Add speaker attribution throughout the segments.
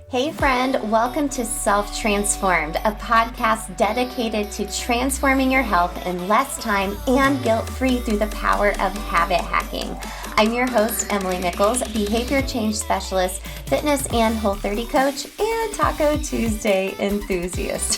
Speaker 1: Hey friend, welcome to Self-Transformed, a podcast dedicated to transforming your health in less time and guilt-free through the power of habit hacking. I'm your host, Emily Nichols, behavior change specialist, fitness and Whole30 coach, and Taco Tuesday enthusiast.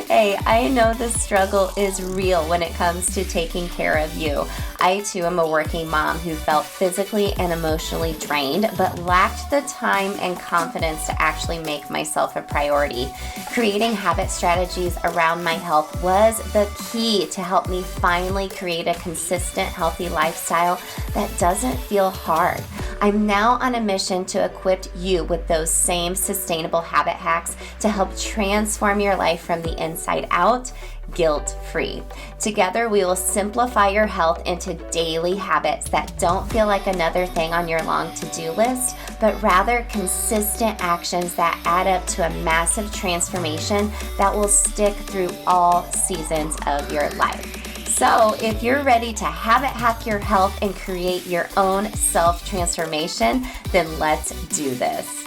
Speaker 1: Hey, I know the struggle is real when it comes to taking care of you. I too am a working mom who felt physically and emotionally drained, but lacked the time and confidence to actually make myself a priority. Creating habit strategies around my health was the key to help me finally create a consistent, healthy lifestyle that doesn't feel hard. I'm now on a mission to equip you with those same sustainable habit hacks to help transform your life from the inside out, guilt-free. Together, we will simplify your health into daily habits that don't feel like another thing on your long to-do list, but rather consistent actions that add up to a massive transformation that will stick through all seasons of your life. So if you're ready to habit hack your health and create your own self-transformation, then let's do this.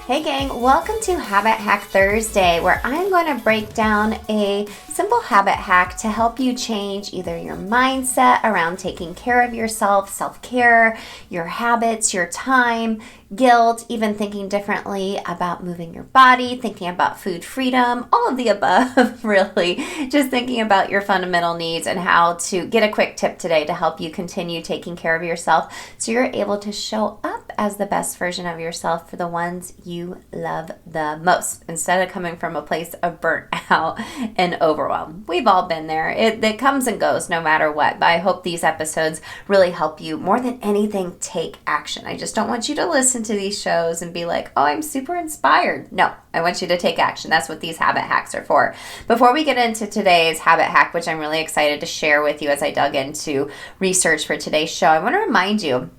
Speaker 1: Hey gang, welcome to Habit Hack Thursday, where I'm going to break down a simple habit hack to help you change either your mindset around taking care of yourself, self-care, your habits, your time, guilt, even thinking differently about moving your body, thinking about food freedom, all of the above, really. Just thinking about your fundamental needs and how to get a quick tip today to help you continue taking care of yourself so you're able to show up as the best version of yourself for the ones you love the most, instead of coming from a place of burnt out and overwhelm. We've all been there. It comes and goes no matter what, but I hope these episodes really help you more than anything take action. I just don't want you to listen to these shows and be like, oh, I'm super inspired. No, I want you to take action. That's what these habit hacks are for. Before we get into today's habit hack, which I'm really excited to share with you as I dug into research for today's show, I want to remind you,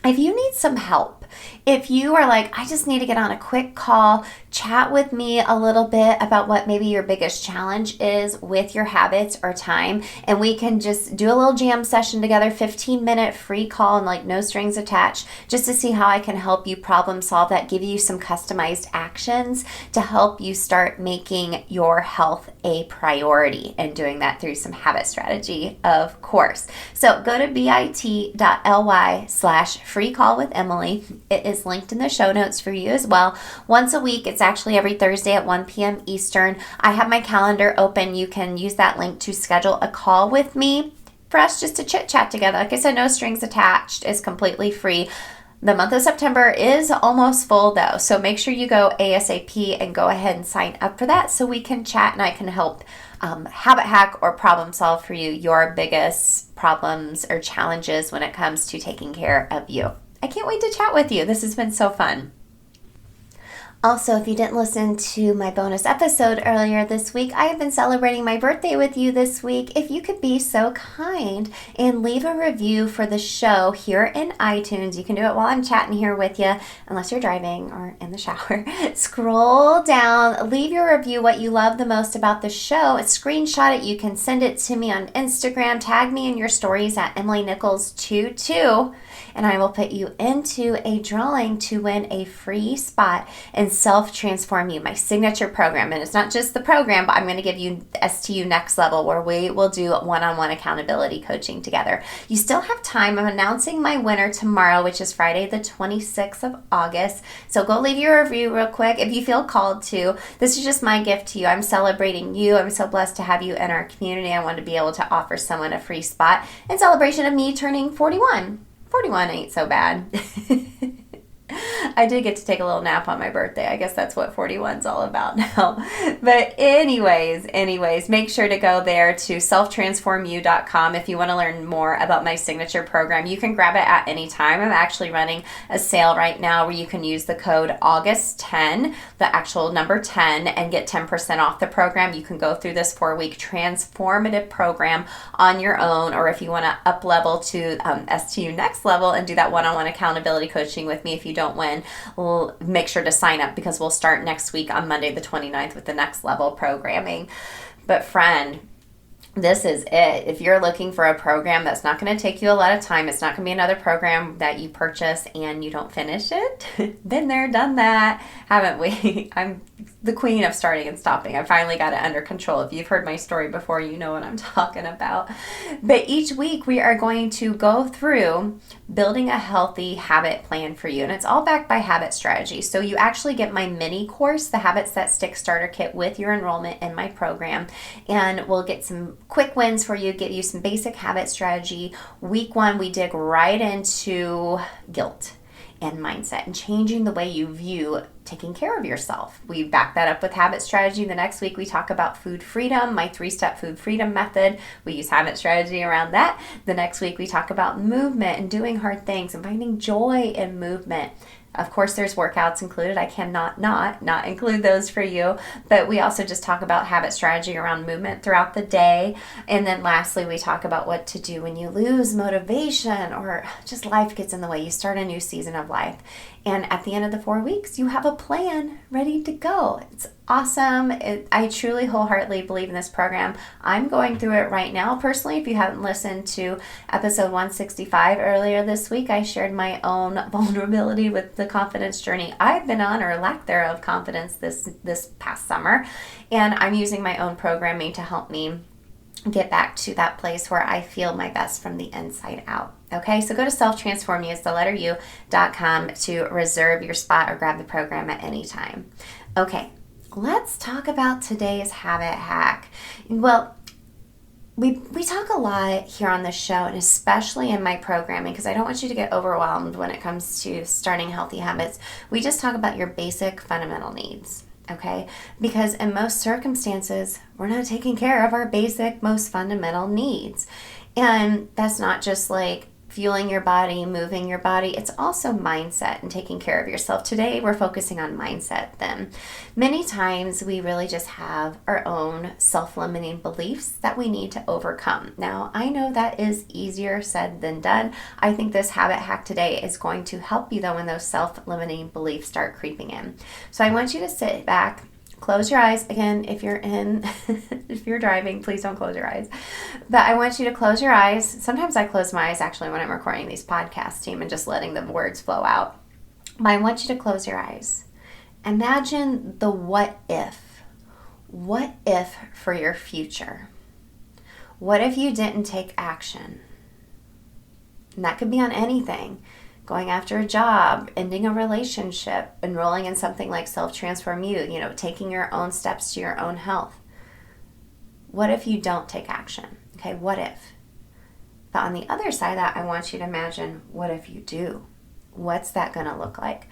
Speaker 1: if you need some help, if you are like, I just need to get on a quick call, chat with me a little bit about what maybe your biggest challenge is with your habits or time, and we can just do a little jam session together, 15-minute free call and like no strings attached, just to see how I can help you problem solve that, give you some customized actions to help you start making your health a priority and doing that through some habit strategy, of course. So go to bit.ly/free call with Emily. It is linked in the show notes for you as well. Once a week, it's actually every Thursday at 1 p.m. Eastern. I have my calendar open. You can use that link to schedule a call with me for us just to chit chat together. Like I said, no strings attached. It's completely free. The month of September is almost full though, so make sure you go ASAP and go ahead and sign up for that so we can chat and I can help habit hack or problem solve for you your biggest problems or challenges when it comes to taking care of you. I can't wait to chat with you. This has been so fun. Also, if you didn't listen to my bonus episode earlier this week, I have been celebrating my birthday with you this week. If you could be so kind and leave a review for the show here in iTunes, you can do it while I'm chatting here with you, unless you're driving or in the shower. Scroll down, leave your review, what you love the most about the show, screenshot it. You can send it to me on Instagram, tag me in your stories at Emily Nichols22, and I will put you into a drawing to win a free spot in Self-Transform You, my signature program. And it's not just the program, but I'm going to give you STU Next Level, where we will do one-on-one accountability coaching together. You still have time. I'm announcing my winner tomorrow, which is Friday the 26th of August. So go leave your review real quick if you feel called to. This is just my gift to you. I'm celebrating you. I'm so blessed to have you in our community. I want to be able to offer someone a free spot in celebration of me turning 41. 41 ain't so bad. I did get to take a little nap on my birthday. I guess that's what 41's all about now. But anyways, make sure to go there to selftransformu.com if you want to learn more about my signature program. You can grab it at any time. I'm actually running a sale right now where you can use the code August10, the actual number 10, and get 10% off the program. You can go through this 4-week transformative program on your own, or if you want to up level to STU Next Level and do that one-on-one accountability coaching with me if you don't win, we'll make sure to sign up because we'll start next week on Monday the 29th with the Next Level programming. But friend, this is it. If you're looking for a program that's not going to take you a lot of time, it's not going to be another program that you purchase and you don't finish it. Been there, done that, haven't we? I'm the queen of starting and stopping. I finally got it under control. If you've heard my story before, you know what I'm talking about. But each week we are going to go through building a healthy habit plan for you. And it's all backed by habit strategy. So you actually get my mini course, the Habits That Stick Starter Kit, with your enrollment in my program. And we'll get some quick wins for you, get you some basic habit strategy. Week 1, we dig right into guilt and mindset and changing the way you view taking care of yourself. We back that up with habit strategy. The next week we talk about food freedom, my 3-step food freedom method. We use habit strategy around that. The next week we talk about movement and doing hard things and finding joy in movement. Of course, there's workouts included. I cannot not include those for you. But we also just talk about habit strategy around movement throughout the day. And then lastly, we talk about what to do when you lose motivation or just life gets in the way. You start a new season of life. And at the end of the 4 weeks, you have a plan ready to go. It's awesome. I truly wholeheartedly believe in this program. I'm going through it right now. Personally, if you haven't listened to episode 165 earlier this week, I shared my own vulnerability with the confidence journey I've been on, or lack thereof confidence, this past summer. And I'm using my own programming to help me get back to that place where I feel my best from the inside out. Okay, so go to selftransformu.com to reserve your spot or grab the program at any time. Okay, let's talk about today's habit hack. Well, we talk a lot here on this show, and especially in my programming, because I don't want you to get overwhelmed when it comes to starting healthy habits. We just talk about your basic fundamental needs. Okay, because in most circumstances, we're not taking care of our basic, most fundamental needs. And that's not just like fueling your body, moving your body. It's also mindset and taking care of yourself. Today, we're focusing on mindset then. Many times, we really just have our own self-limiting beliefs that we need to overcome. Now, I know that is easier said than done. I think this habit hack today is going to help you, though, when those self-limiting beliefs start creeping in. So I want you to sit back, close your eyes. Again, if you're driving, please don't close your eyes. But I want you to close your eyes. Sometimes I close my eyes actually when I'm recording these podcasts, team, and just letting the words flow out. But I want you to close your eyes. Imagine the what if. What if for your future? What if you didn't take action? And that could be on anything. Going after a job, ending a relationship, enrolling in something like Self-Transform You, taking your own steps to your own health. What if you don't take action? Okay, what if? But on the other side of that, I want you to imagine, what if you do? What's that going to look like?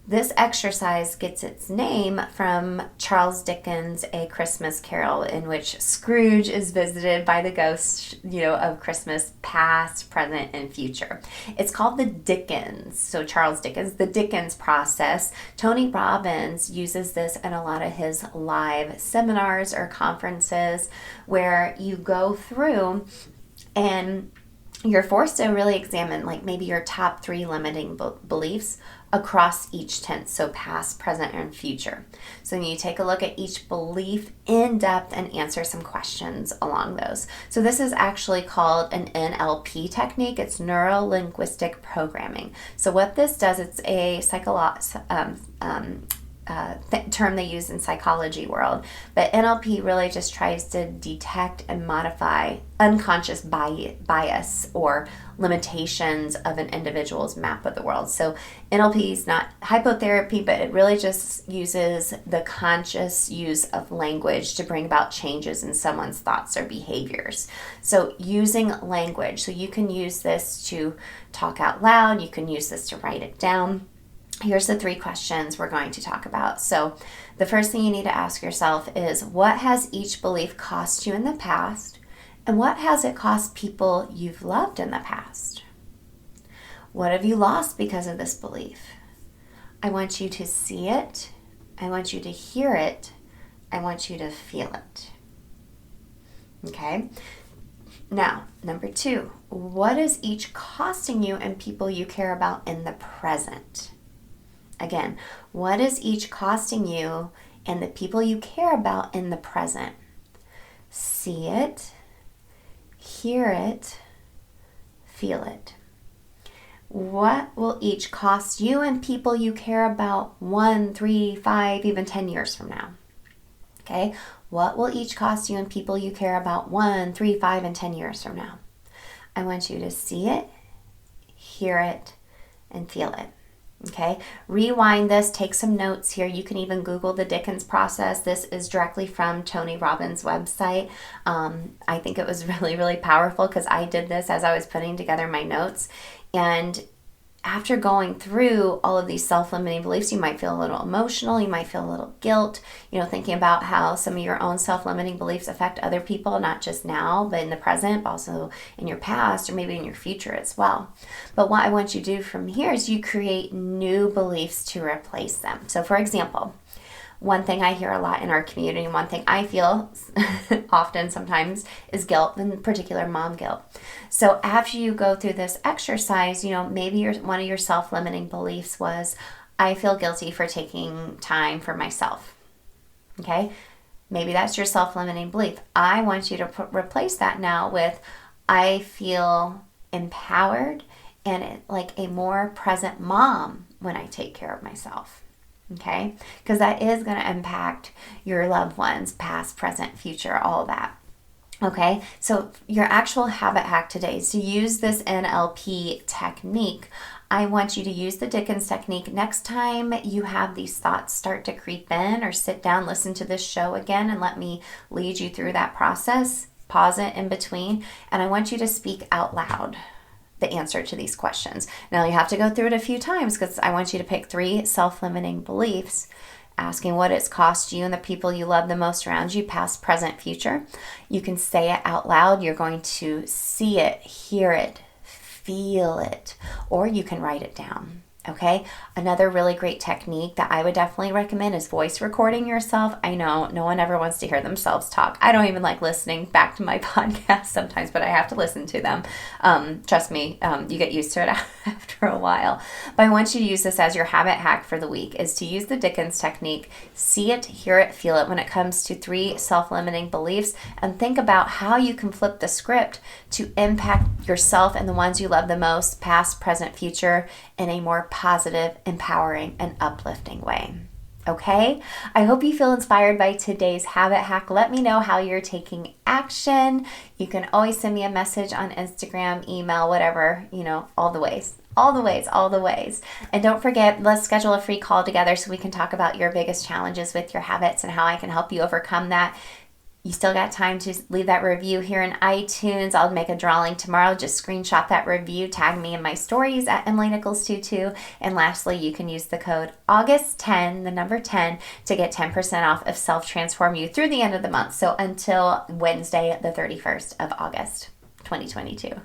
Speaker 1: This exercise gets its name from Charles Dickens' A Christmas Carol, in which Scrooge is visited by the ghost, of Christmas past, present, and future. It's called the Dickens. So Charles Dickens, the Dickens Process. Tony Robbins uses this in a lot of his live seminars or conferences where you go through and you're forced to really examine maybe your top 3 limiting beliefs across each tense, so past, present, and future. So then you take a look at each belief in depth and answer some questions along those. So this is actually called an NLP technique. It's neuro-linguistic programming. So what this does, it's a term they use in psychology world, but NLP really just tries to detect and modify unconscious bias or limitations of an individual's map of the world. So NLP is not hypotherapy, but it really just uses the conscious use of language to bring about changes in someone's thoughts or behaviors. So using language, so you can use this to talk out loud, you can use this to write it down. Here's the 3 questions we're going to talk about. So the first thing you need to ask yourself is, what has each belief cost you in the past? And what has it cost people you've loved in the past? What have you lost because of this belief? I want you to see it. I want you to hear it. I want you to feel it. Okay? Now, number 2, what is each costing you and people you care about in the present? Again, what is each costing you and the people you care about in the present? See it, hear it, feel it. What will each cost you and people you care about 1, 3, 5, even 10 years from now? Okay, what will each cost you and people you care about 1, 3, 5, and 10 years from now? I want you to see it, hear it, and feel it. Okay, rewind this, take some notes here. You can even Google the Dickens Process. This is directly from Tony Robbins' website. I think it was really, really powerful because I did this as I was putting together my notes. And after going through all of these self-limiting beliefs, you might feel a little emotional, you might feel a little guilt, thinking about how some of your own self-limiting beliefs affect other people, not just now, but in the present, but also in your past or maybe in your future as well. But what I want you to do from here is you create new beliefs to replace them. So for example, one thing I hear a lot in our community, and one thing I feel often sometimes is guilt, in particular mom guilt. So after you go through this exercise, maybe one of your self-limiting beliefs was, I feel guilty for taking time for myself. Okay? Maybe that's your self-limiting belief. I want you to replace that now with, I feel empowered and like a more present mom when I take care of myself. Okay, because that is going to impact your loved ones, past, present, future, all that. Okay, so your actual habit hack today is to use this NLP technique. I want you to use the Dickens technique. Next time you have these thoughts start to creep in, or sit down, listen to this show again, and let me lead you through that process. Pause it in between, and I want you to speak out loud the answer to these questions. Now you have to go through it a few times because I want you to pick 3 self-limiting beliefs, asking what it's cost you and the people you love the most around you, past, present, future. You can say it out loud. You're going to see it, hear it, feel it, or you can write it down. Okay, another really great technique that I would definitely recommend is voice recording yourself. I know no one ever wants to hear themselves talk. I don't even like listening back to my podcast sometimes, but I have to listen to them. Trust me, you get used to it after a while. But I want you to use this as your habit hack for the week, is to use the Dickens technique, see it, hear it, feel it when it comes to 3 self-limiting beliefs, and think about how you can flip the script to impact yourself and the ones you love the most, past, present, future, in a more positive, empowering, and uplifting way. Okay? I hope you feel inspired by today's habit hack. Let me know how you're taking action. You can always send me a message on Instagram, email, whatever, all the ways. All the ways. And don't forget, let's schedule a free call together so we can talk about your biggest challenges with your habits and how I can help you overcome that. You still got time to leave that review here in iTunes. I'll make a drawing tomorrow. Just screenshot that review, tag me in my stories at EmilyNichols22. And lastly, you can use the code August10, the number 10, to get 10% off of Self-Transform You through the end of the month. So until Wednesday, the 31st of August, 2022.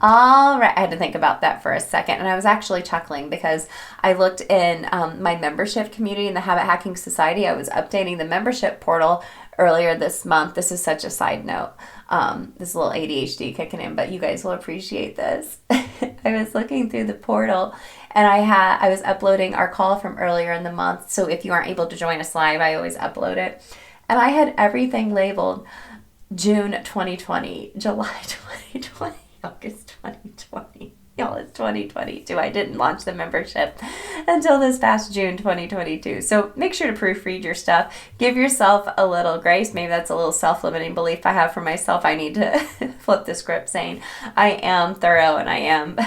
Speaker 1: All right, I had to think about that for a second, and I was actually chuckling because I looked in my membership community in the Habit Hacking Society. I was updating the membership portal earlier this month. This is such a side note. This little ADHD kicking in, but you guys will appreciate this. I was looking through the portal, and I was uploading our call from earlier in the month. So if you aren't able to join us live, I always upload it, and I had everything labeled June 2020, July 2020, August 2020. Y'all, it's 2022. I didn't launch the membership until this past June 2022. So make sure to proofread your stuff. Give yourself a little grace. Maybe that's a little self-limiting belief I have for myself. I need to flip the script saying I am thorough and I am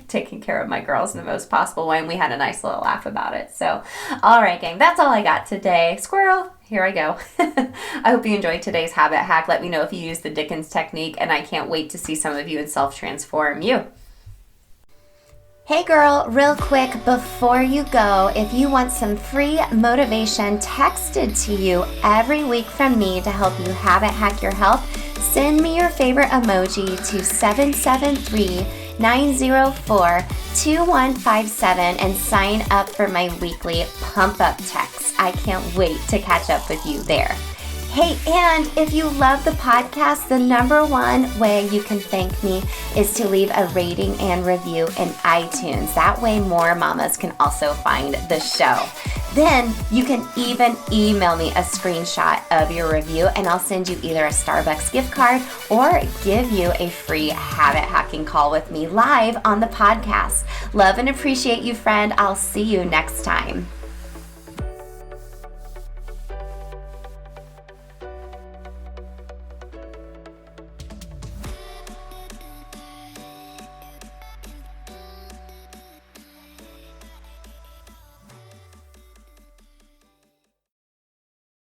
Speaker 1: taking care of my girls in the most possible way. And we had a nice little laugh about it. So, all right, gang, that's all I got today. Squirrel. Here I go. I hope you enjoyed today's habit hack. Let me know if you use the Dickens technique, and I can't wait to see some of you in Self-Transform You. Hey girl, real quick before you go, if you want some free motivation texted to you every week from me to help you habit hack your health, send me your favorite emoji to 773-904-2157 and sign up for my weekly pump up text. I can't wait to catch up with you there. Hey, and if you love the podcast, the number one way you can thank me is to leave a rating and review in iTunes. That way more mamas can also find the show. Then you can even email me a screenshot of your review and I'll send you either a Starbucks gift card or give you a free habit hacking call with me live on the podcast. Love and appreciate you, friend. I'll see you next time.